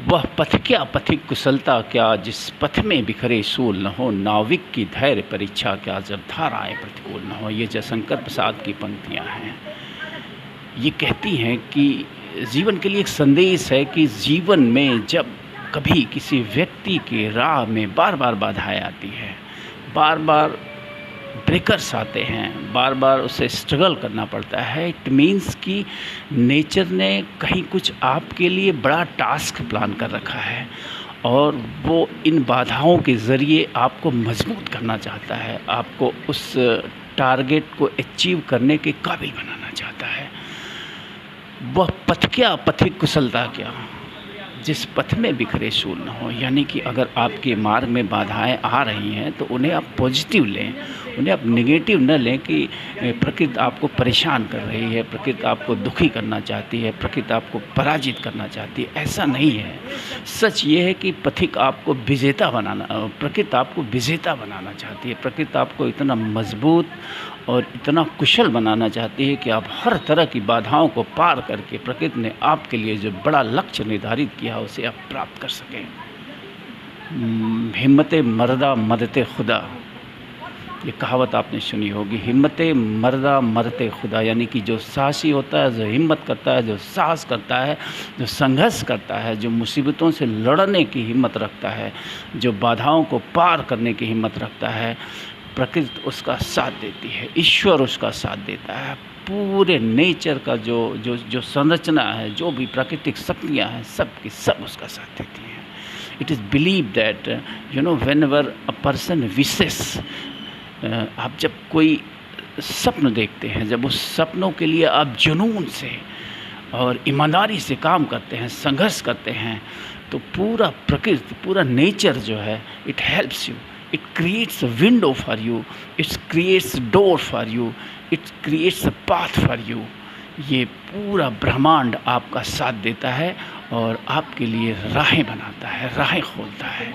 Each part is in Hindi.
वह पथ क्या पथिक कुशलता क्या, जिस पथ में बिखरे सूल न हो, नाविक की धैर्य परीक्षा क्या, जब धाराएं प्रतिकूल न हो। ये जयशंकर प्रसाद की पंक्तियाँ हैं। ये कहती हैं कि जीवन के लिए एक संदेश है कि जीवन में जब कभी किसी व्यक्ति के राह में बार बार बाधाएं आती हैं, बार बार ब्रेकर्स आते हैं, बार बार उसे स्ट्रगल करना पड़ता है, इट मीन्स कि नेचर ने कहीं कुछ आपके लिए बड़ा टास्क प्लान कर रखा है और वो इन बाधाओं के ज़रिए आपको मजबूत करना चाहता है, आपको उस टारगेट को अचीव करने के काबिल बनाना चाहता है। वह पथ क्या पथिक कुशलता क्या, जिस पथ में बिखरे शूल न हो। यानी कि अगर आपके मार्ग में बाधाएं आ रही हैं तो उन्हें आप पॉजिटिव लें, उन्हें आप नेगेटिव न लें कि प्रकृति आपको परेशान कर रही है, प्रकृति आपको दुखी करना चाहती है, प्रकृति आपको पराजित करना चाहती है। ऐसा नहीं है। सच ये है कि पथिक आपको विजेता बनाना, प्रकृति आपको विजेता बनाना चाहती है। प्रकृति आपको इतना मजबूत और इतना कुशल बनाना चाहती है कि आप हर तरह की बाधाओं को पार करके प्रकृति ने आपके लिए जो बड़ा लक्ष्य निर्धारित किया उसे आप प्राप्त कर सकें। हिम्मत मर्दा मदते खुदा, ये कहावत आपने सुनी होगी। हिम्मत मर्दा मरते खुदा, यानी कि जो साहसी होता है, जो हिम्मत करता है, जो साहस करता है, जो संघर्ष करता है, जो मुसीबतों से लड़ने की हिम्मत रखता है, जो बाधाओं को पार करने की हिम्मत रखता है, प्रकृति उसका साथ देती है, ईश्वर उसका साथ देता है। पूरे नेचर का जो संरचना है, जो भी प्राकृतिक शक्तियाँ हैं, सब की सब उसका साथ देती हैं। It is believe that when ever a person wishes, आप जब कोई स्वप्न देखते हैं, जब उस सपनों के लिए आप जुनून से और ईमानदारी से काम करते हैं, संघर्ष करते हैं, तो पूरा प्रकृति, पूरा नेचर जो है, it helps you, it creates a window for you, it creates door for you, it creates a path for you. ये पूरा ब्रह्मांड आपका साथ देता है और आपके लिए राहें बनाता है, राहें खोलता है।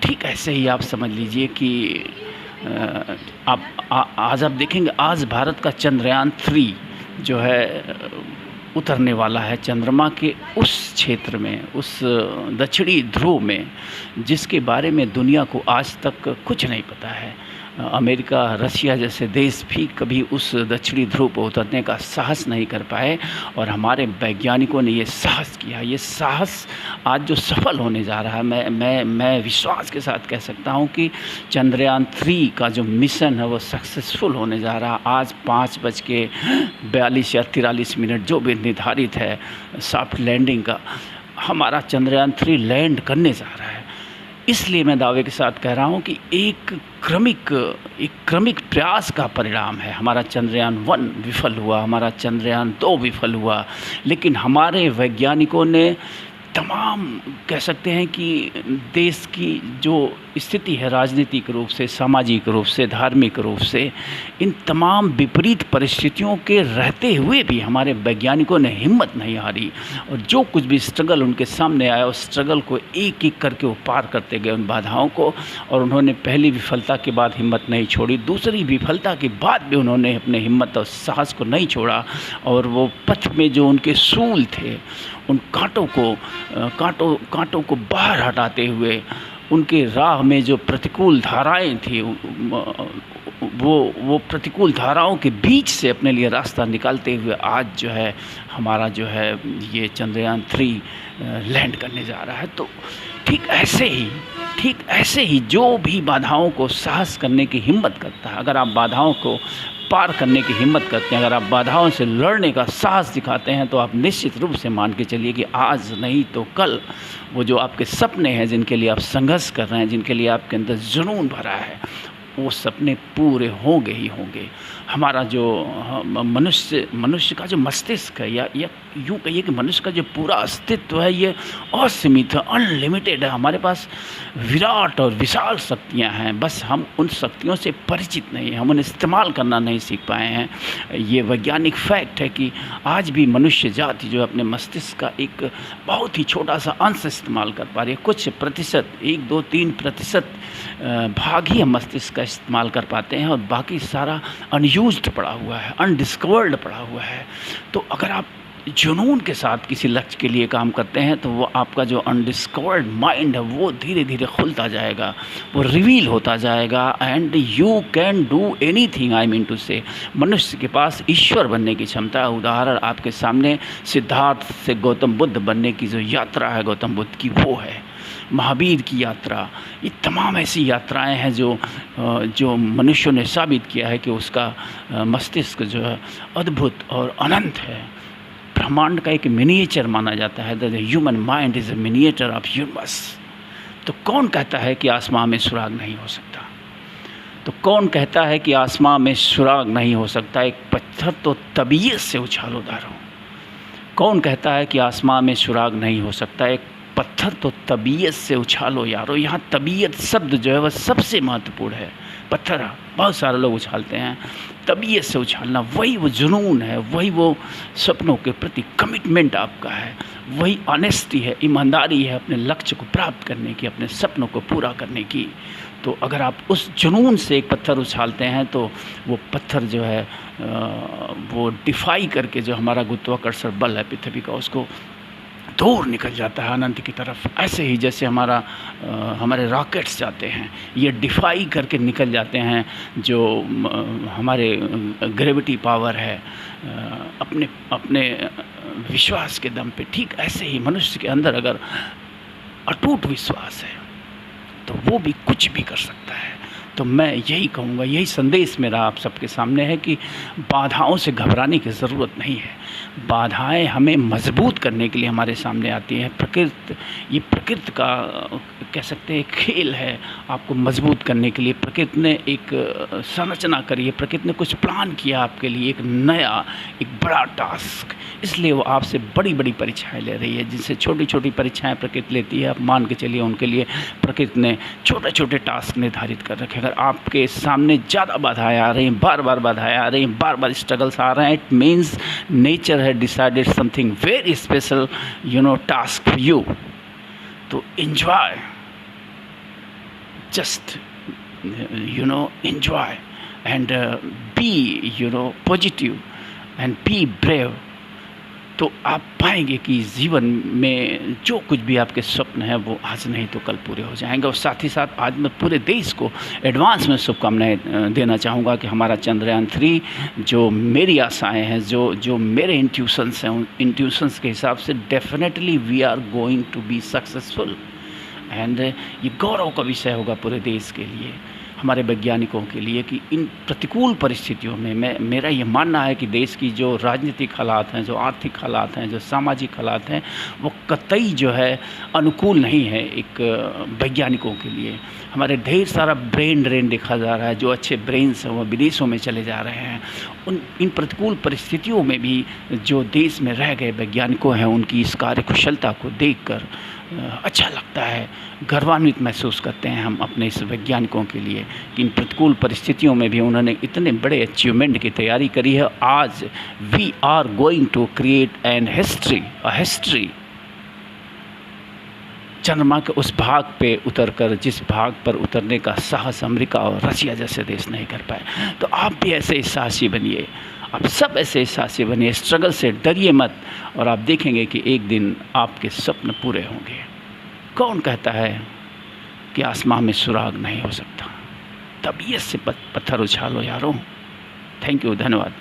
ठीक ऐसे ही आप समझ लीजिए कि आज आप देखेंगे, आज भारत का चंद्रयान 3 जो है उतरने वाला है चंद्रमा के उस क्षेत्र में, उस दक्षिणी ध्रुव में, जिसके बारे में दुनिया को आज तक कुछ नहीं पता है। अमेरिका, रशिया जैसे देश भी कभी उस दक्षिणी ध्रुव पर उतरने का साहस नहीं कर पाए और हमारे वैज्ञानिकों ने ये साहस किया। ये साहस आज जो सफल होने जा रहा है, मैं विश्वास के साथ कह सकता हूँ कि चंद्रयान 3 का जो मिशन है वो सक्सेसफुल होने जा रहा है। आज 5:42 या 43 जो भी निर्धारित है सॉफ्ट लैंडिंग का, हमारा चंद्रयान 3 लैंड करने जा रहा है। इसलिए मैं दावे के साथ कह रहा हूँ कि एक क्रमिक प्रयास का परिणाम है। हमारा चंद्रयान 1 विफल हुआ, हमारा चंद्रयान 2 विफल हुआ, लेकिन हमारे वैज्ञानिकों ने तमाम, कह सकते हैं कि देश की जो स्थिति है, राजनीतिक रूप से, सामाजिक रूप से, धार्मिक रूप से, इन तमाम विपरीत परिस्थितियों के रहते हुए भी हमारे वैज्ञानिकों ने हिम्मत नहीं हारी और जो कुछ भी स्ट्रगल उनके सामने आया, उस स्ट्रगल को एक एक करके वो पार करते गए उन बाधाओं को। और उन्होंने पहली विफलता के बाद हिम्मत नहीं छोड़ी, दूसरी विफलता के बाद भी उन्होंने अपने हिम्मत और साहस को नहीं छोड़ा और वो पथ में जो उनके सूल थे, उन कांटों को बाहर हटाते हुए, उनके राह में जो प्रतिकूल धाराएं थी, वो प्रतिकूल धाराओं के बीच से अपने लिए रास्ता निकालते हुए आज जो है हमारा जो है ये चंद्रयान 3 लैंड करने जा रहा है। तो ठीक ऐसे ही जो भी बाधाओं को साहस करने की हिम्मत करता है, अगर आप बाधाओं को पार करने की हिम्मत करते हैं, अगर आप बाधाओं से लड़ने का साहस दिखाते हैं, तो आप निश्चित रूप से मान के चलिए कि आज नहीं तो कल वो जो आपके सपने हैं, जिनके लिए आप संघर्ष कर रहे हैं, जिनके लिए आपके अंदर जुनून भरा है, वो सपने पूरे होंगे ही होंगे। हमारा जो मनुष्य का जो मस्तिष्क है, या यूँ कहिए कि मनुष्य का जो पूरा अस्तित्व है, ये असीमित है, अनलिमिटेड है। हमारे पास विराट और विशाल शक्तियाँ हैं, बस हम उन शक्तियों से परिचित नहीं हैं, हम उन्हें इस्तेमाल करना नहीं सीख पाए हैं। ये वैज्ञानिक फैक्ट है कि आज भी मनुष्य जाति जो अपने मस्तिष्क का एक बहुत ही छोटा सा अंश इस्तेमाल कर पा रही है। कुछ प्रतिशत, 1, 2, 3% भाग ही हम मस्तिष्क का इस्तेमाल कर पाते हैं और बाकी सारा अनयूज्ड पड़ा हुआ है, अनडिस्कवर्ड पड़ा हुआ है। तो अगर आप जुनून के साथ किसी लक्ष्य के लिए काम करते हैं तो वो आपका जो अनडिस्कवर्ड माइंड है वो धीरे धीरे खुलता जाएगा, वो रिवील होता जाएगा and you can do anything. I mean to say मनुष्य के पास ईश्वर बनने की क्षमता है। उदाहरण आपके सामने सिद्धार्थ से गौतम बुद्ध बनने की जो यात्रा है गौतम बुद्ध की, वो है महावीर की यात्रा। ये तमाम ऐसी यात्राएं हैं जो मनुष्यों ने साबित किया है कि उसका मस्तिष्क जो है अद्भुत और अनंत है। ब्रह्मांड का एक मिनिएचर माना जाता है। The human mind is a miniature of universe. तो कौन कहता है कि आसमां में सुराग नहीं हो सकता? तो कौन कहता है कि आसमां में सुराग नहीं हो सकता? एक पत्थर तो तबीयत से उछालोदार हो। कौन कहता है कि आसमां में सुराग नहीं हो सकता? एक पत्थर तो तबीयत से उछालो यारो। यहाँ तबीयत शब्द जो है वह सबसे महत्वपूर्ण है। पत्थर बहुत सारे लोग उछालते हैं, तबीयत से उछालना वही वो जुनून है, वही वो सपनों के प्रति कमिटमेंट आपका है, वही ऑनेस्टी है, ईमानदारी है अपने लक्ष्य को प्राप्त करने की, अपने सपनों को पूरा करने की। तो अगर आप उस जुनून से एक पत्थर उछालते हैं तो वो पत्थर जो है वो डिफाई करके जो हमारा गुरुत्वाकर्षण बल है पृथ्वी का, उसको दूर निकल जाता है अनंत की तरफ। ऐसे ही जैसे हमारे रॉकेट्स जाते हैं, ये डिफाई करके निकल जाते हैं जो हमारे ग्रेविटी पावर है अपने विश्वास के दम पे। ठीक ऐसे ही मनुष्य के अंदर अगर अटूट विश्वास है तो वो भी कुछ भी कर सकता है। तो मैं यही कहूँगा, यही संदेश मेरा आप सबके सामने है कि बाधाओं से घबराने की ज़रूरत नहीं है। बाधाएं हमें मजबूत करने के लिए हमारे सामने आती हैं। ये प्रकृति का कह सकते हैं खेल है, आपको मजबूत करने के लिए। प्रकृति ने एक संरचना करी है, प्रकृति ने कुछ प्लान किया आपके लिए, एक नया एक बड़ा टास्क। इसलिए वो आपसे बड़ी बड़ी परीक्षाएं ले रही है। जिनसे छोटी छोटी परीक्षाएं प्रकृति लेती है, आप मान के चलिए उनके लिए प्रकृति ने छोटे छोटे टास्क निर्धारित कर रखे। अगर आपके सामने ज़्यादा बाधाएं आ रही हैं, बार बार बाधाएं आ रही हैं, बार बार स्ट्रगल्स आ रहे हैं, इट मीन्स नेचर है decided something very special task for you. तो enjoy, just enjoy and be positive and be brave. तो आप पाएंगे कि जीवन में जो कुछ भी आपके स्वप्न हैं वो आज नहीं तो कल पूरे हो जाएंगे। और साथ ही साथ आज मैं पूरे देश को एडवांस में शुभकामनाएं देना चाहूँगा कि हमारा चंद्रयान 3 जो मेरी आशाएं हैं, जो मेरे इंट्यूशंस हैं, उन इंट्यूशंस के हिसाब से definitely we are going to be successful. And ये गौरव का विषय होगा पूरे देश के लिए, हमारे वैज्ञानिकों के लिए, कि इन प्रतिकूल परिस्थितियों में मेरा ये मानना है कि देश की जो राजनीतिक हालात हैं, जो आर्थिक हालात हैं, जो सामाजिक हालात हैं, वो कतई जो है अनुकूल नहीं है एक वैज्ञानिकों के लिए। हमारे ढेर सारा ब्रेन ड्रेन देखा जा रहा है, जो अच्छे ब्रेन्स हैं वो विदेशों में चले जा रहे हैं। इन प्रतिकूल परिस्थितियों में भी जो देश में रह गए वैज्ञानिकों हैं, उनकी इस कार्यकुशलता को देखकर अच्छा लगता है, गर्वान्वित महसूस करते हैं हम अपने इस वैज्ञानिकों के लिए कि इन प्रतिकूल परिस्थितियों में भी उन्होंने इतने बड़े अचीवमेंट की तैयारी करी है। आज we are going to create an history. चंद्रमा के उस भाग पे उतरकर जिस भाग पर उतरने का साहस अमेरिका और रशिया जैसे देश नहीं कर पाए। तो आप भी ऐसे साहसी बनिए, आप सब ऐसे साहसी बनिए, स्ट्रगल से डरिए मत, और आप देखेंगे कि एक दिन आपके स्वप्न पूरे होंगे। कौन कहता है कि आसमां में सुराग नहीं हो सकता? तबीयत से पत्थर उछालो यारों। थैंक यू, धन्यवाद।